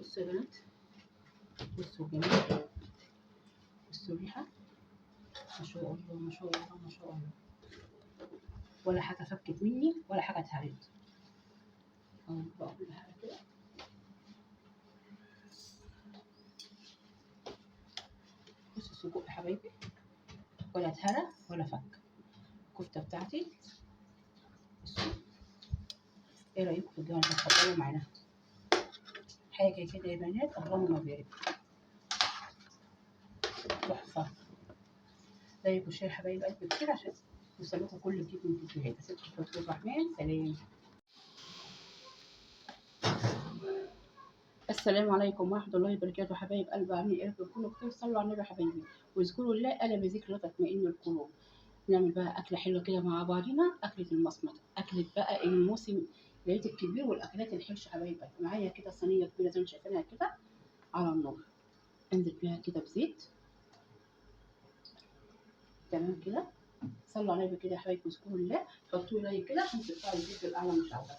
بصوا يا بنات، بصوا الجمال، بصوا الريحة، ما شاء الله ما شاء الله ما شاء الله، ولا حاجة فكت مني ولا حاجة اتهرت. اهو بقى كل حاجة كده. بصوا السجق يا حبايبي، ولا اتهرى ولا فك. الكفتة بتاعتي بصوا. ايه رأيكم في الجمال ده؟ اتفضلوا معانا حاجة كده يا بنات، اللهم بارك، تحفة. لايك وشير حبايب قلبي كتير عشان يوصلكوا كل جديد من الفيديوهات. اسيبكم في رسول الرحمن. سلام. السلام عليكم ورحمة الله وبركاته. حبايب قلبي عاملين ايه؟ كله بخير. صلوا على النبي يا حبايبي، واذكروا الله ألا بذكر الله تطمئن القلوب. نعمل بقى أكلة حلوة كده مع بعضينا، أكلة المصمت، أكلة بقى الموسم العيد الكبير والأكلات الحرشة. حبايب قلبي معايا كده صينية كبيرة زي ما شايفينها كده على النار، انزل فيها كده بزيت. تمام كده. صلوا على النبي كده يا حبايبي، واذكروا الله. حطوا لي كده عشان ترفعوا الزيت للأعلى مش عارفة.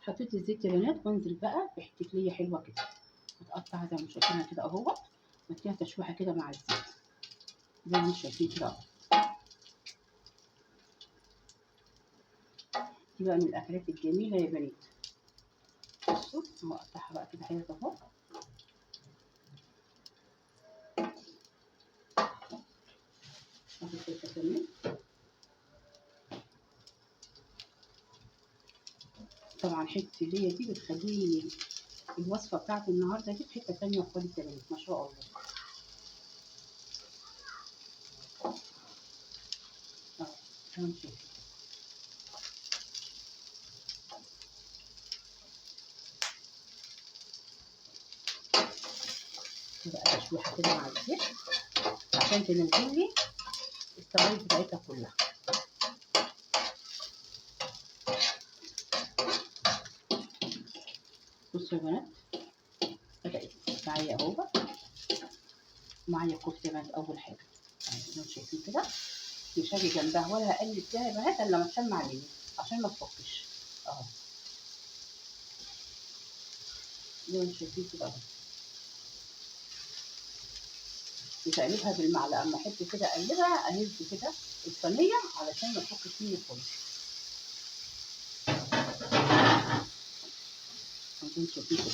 حطيت الزيت يا بنات، وانزل بقى بحته ليا حلوه كده متقطعه زي ما شايفينها كده اهو، واديها تشويحه كده مع الزيت زي ما شايفين كده اهو. دي بقى من الاكلات الجميله يا بنات. بصوا اهو اقطعها بقى كده حلوه اهو. احط كده كمان. طبعا حته الليا دي بتخلي الوصفه بتاعت النهارده دي في حته ثانيه خالص يا بنات، ما شاء الله. اهو زي ما شايفين. بقى تشويحه كده مع الزيت عشان تنزل لي السوائل بتاعتها كلها. بصوا يا بنات، بدأت معايا اهو. معايا الكفته بقى اول حاجه زي ما شايفين كده، مش هاجي جنبها ولا هقلب فيها يا بنات الا لما تشمع مني عشان ما تفكش اهو زي ما شايفين كده اهو. مش هقلبها بالمعلقه، اما احب كده اقلبها اهز كده الصينيه علشان ما تفكش مني خالص. زي ما شايفين كده.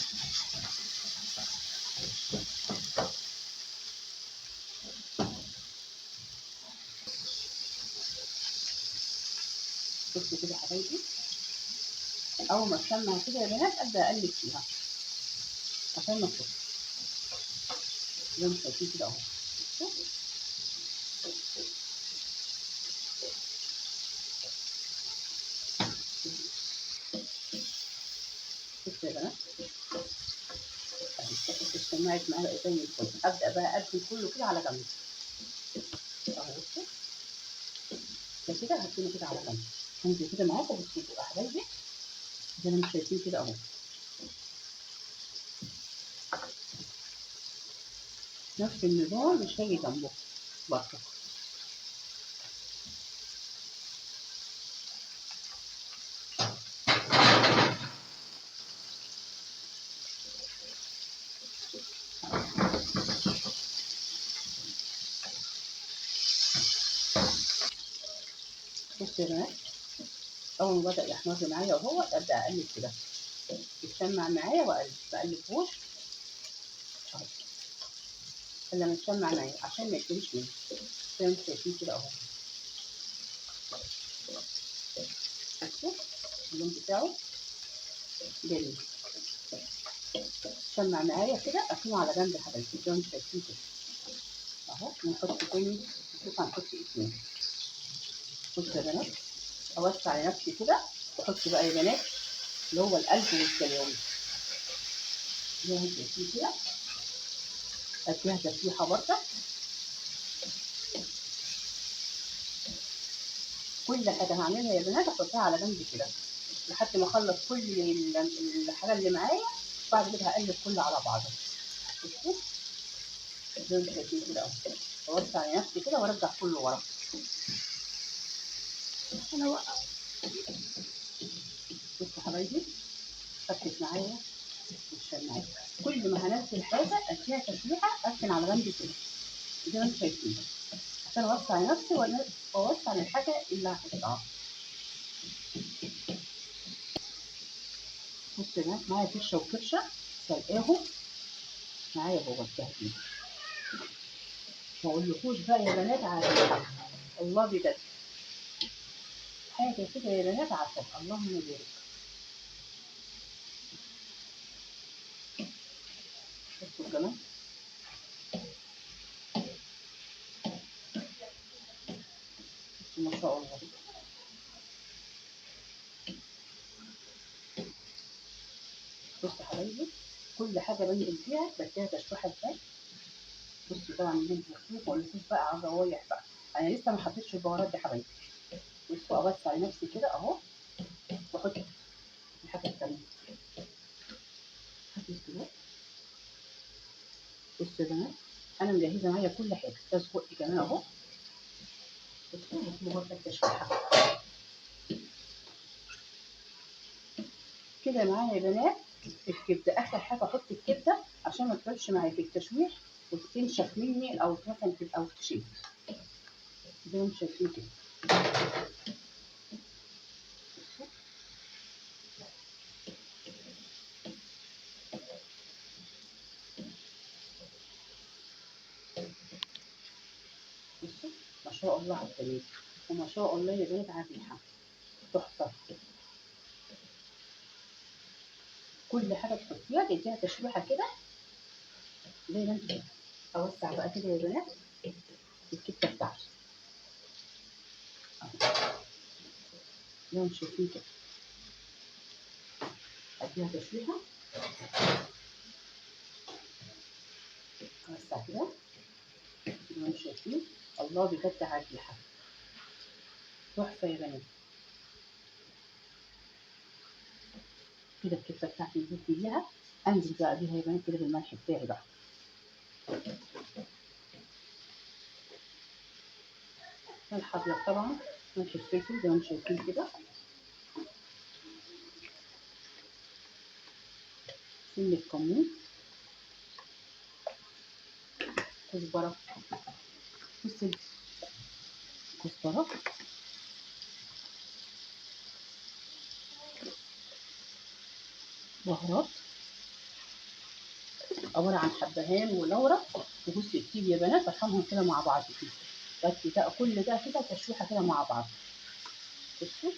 بصوا كده يا حبايبي، اول ما تشمع كده يا بنات ابدا اقلب فيها عشان ما تفكش زي ما شايفين كده اهو. بصوا يا بنات اتشمعت معايا زي الفل. ابدا بقى ادخل كله كده على جنب اهو. بصوا ده كده هديله كده على جنب. هنزل كده معاكم بالسجق يا حبايبي زي ما انتم شايفين كده اهو. نفس النظام مش هاجي جنبه برضه. بصوا يا بنات، اول ما بدا يحمر معايا اهو ابدا اقلب كده، يتشمع معايا واقلب، بقلبهوش اهو لما يتشمع معايا عشان ما يتقلش مني زي ما انتم شايفين كده اهو. بصوا اللون بتاعه جميل. شمع معايا كده اكله على جنب يا حبايبي زي ما انتم شايفين كده اهو. ونحط تاني، نشوف هنحط ايه تاني. بصوا يا بنات، اوسع لنفسي كده واحط بقى يا بنات اللي هو القلب والكلاوي زي ما انتم شايفين كده. اديها تشويحه برده. كل حاجه هعملها يا بنات احطها على جنب كده لحد ما اخلص كل الحاجه اللي معايا. بعد كده هقلب كله على بعضه. بصوا زي ما شايفين كده اهو. اوسع لنفسي كده وارجع كله ورا. انا بصوا حبايبي خدت معايا الشماعات. كل ما هنزل حاجه اديها تشويحه اركن على جنب كده زي ما انتم شايفين، عشان اوسع نفسي واوسع الحاجه اللي هحطها. بصوا يا بنات معايا فشه وكرشه سلقاهم معايا جوه التهديد. ما اقولكوش بقى يا بنات على الله بجد حاجه كده يا بنات عسل، اللهم بارك. بصوا كمان ما شاء الله. بصوا حبايبي كل حاجه بنقل فيها بديها تشويحه ازاي. بصوا طبعا اللي بصوا ما اقولكوش بقى على الروايح بقى، انا لسه ما حطيتش البهارات دي حبايبي. بصوا اوسع نفسي كده اهو واحط الحاجه التانيه. بصوا بصوا يا بنات انا مجهزه معايا كل حاجه، ده سجق كمان اهو. بصوا برضه التشويحه كده معايا يا بنات. الكبده اخر حاجه احط الكبده عشان ما تفرش معايا في التشويح وتنشف مني او مثلا تبقى وتشيل زي ما انتم شايفين كده. بصوا ما شاء الله على الجمال وما شاء الله يا بنات على الريحه تحفه. كل حاجه تحطيها تديها تشويحه كده زي ما انتم. اوسع بقى كده يا بنات الكبده بتاعتي زي ما انتم شايفين كده، اديها تشويحه اوسع كده زي ما انتم شايفين. الله بجد على الريحه تحفه يا بنات. كده الكبده بتاعتي نزلت بيها، انزل بقى بيها يا بنات كده بالملح بتاعي بقى. ملح ابيض طبعا، ملح الفلفل زي ما انتم شايفين كده، سنة كمون، كزبرة، فلفل، كزبرة، بهارات عبارة عن حبهان ولورا وجوز الطيب يا بنات بطحنهم كده مع بعض كده. بس ده كل ده كده تشويحة كده مع بعض. بصوا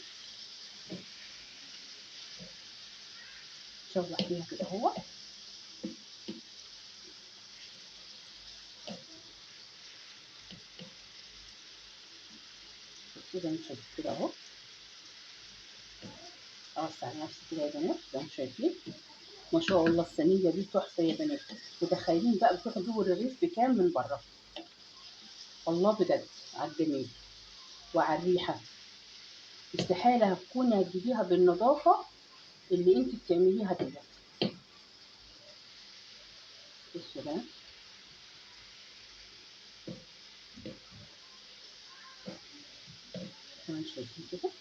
شوح فيها كده اهو. بصوا زي ما انتم شايفين كده اهو. اوسع نفسي كده يا بنات زي ما انتم شايفين. ما شاء الله الصينية دي تحفة يا بنات. متخيلين بقى بتروحوا تجيبوا الرغيف بكام من بره؟ الله بجد على الجمال وعلى الريحة. استحالة هتكوني هتجيبيها بالنظافة اللي انت بتعمليها ديت. بصوا بقى كمان شايفين كده.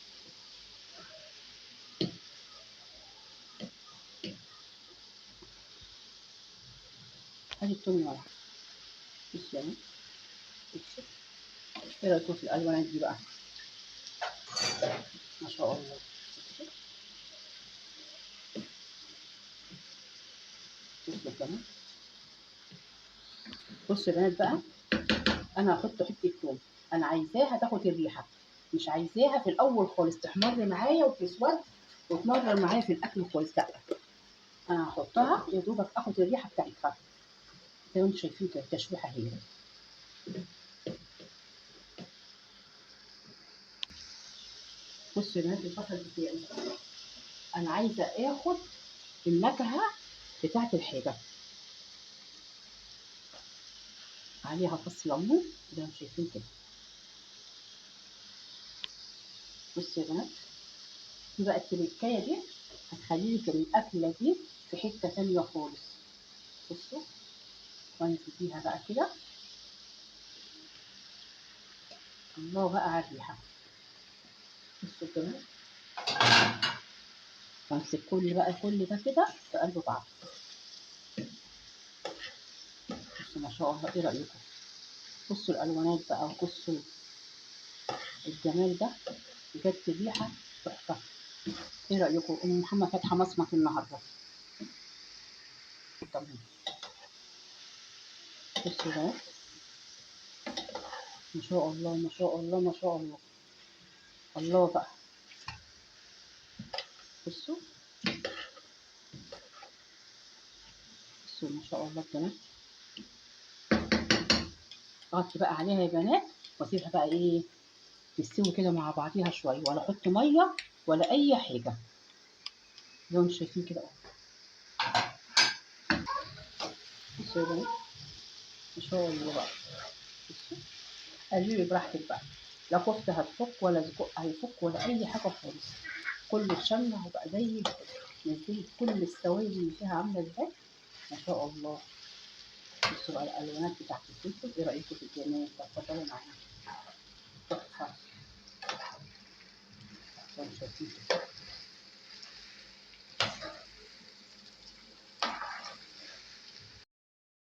ادي التوم ورا. بصوا يعني بصوا ايه رايكم في الالوانات دي بقى؟ ما شاء الله. بصوا كمان. بصوا يا بنات بقى انا هحط حته توم، انا عايزاها تاخد الريحه، مش عايزاها في الاول خالص تحمر معايا وتسود وتمرر معايا في الاكل خالص، لا انا هحطها يا دوبك اخد الريحه بتاعتها زي ما انتم شايفين كده التشويحه هي. بصوا يا بنات البصل بتاعي انا عايزه اخد النكهه بتاعت الحاجه، عليها فص ليمون زي ما شايفين كده. بصوا يا بنات دي بقى التركايه دي هتخلي لك الاكله دي في حته ثانيه خالص. بصوا وانزل بيها بقى كده. الله بقى على الريحه. بصوا كمان وامسك كل ده كده في قلب بعض. بصوا ما شاء الله، ايه رأيكم؟ بصوا الالوانات بقى، وبصوا الجمال ده، بجد ريحة تحفة. ايه رأيكم؟ ام محمد فاتحة مصمت النهارده. طبعا بصوا ده، ما شاء الله ما شاء الله ما شاء الله. الله بقى، بصوا بصوا ما شاء الله الجمال. اغطي بقى عليها يا بنات، واسيبها بقى ايه، تستوي كده مع بعضيها شويه، ولا احط ميه ولا اي حاجه، زي ما انتم شايفين كده اهو. بصوا يا بنات ما شاء الله بقى. بصوا، قلبي براحتك بقى، لا كفته هتفك ولا سجق هيفك ولا اي حاجه خالص، كله اتشمع وبقى زي الفل. نزلت كل السوائل اللي فيها عامله ازاي، ما شاء الله. بصوا بقى الالوانات بتاعت الفلفل، ايه رايكم في الجمال ده؟ اتفضلوا معانا، تحفه. زي ما شايفين كده.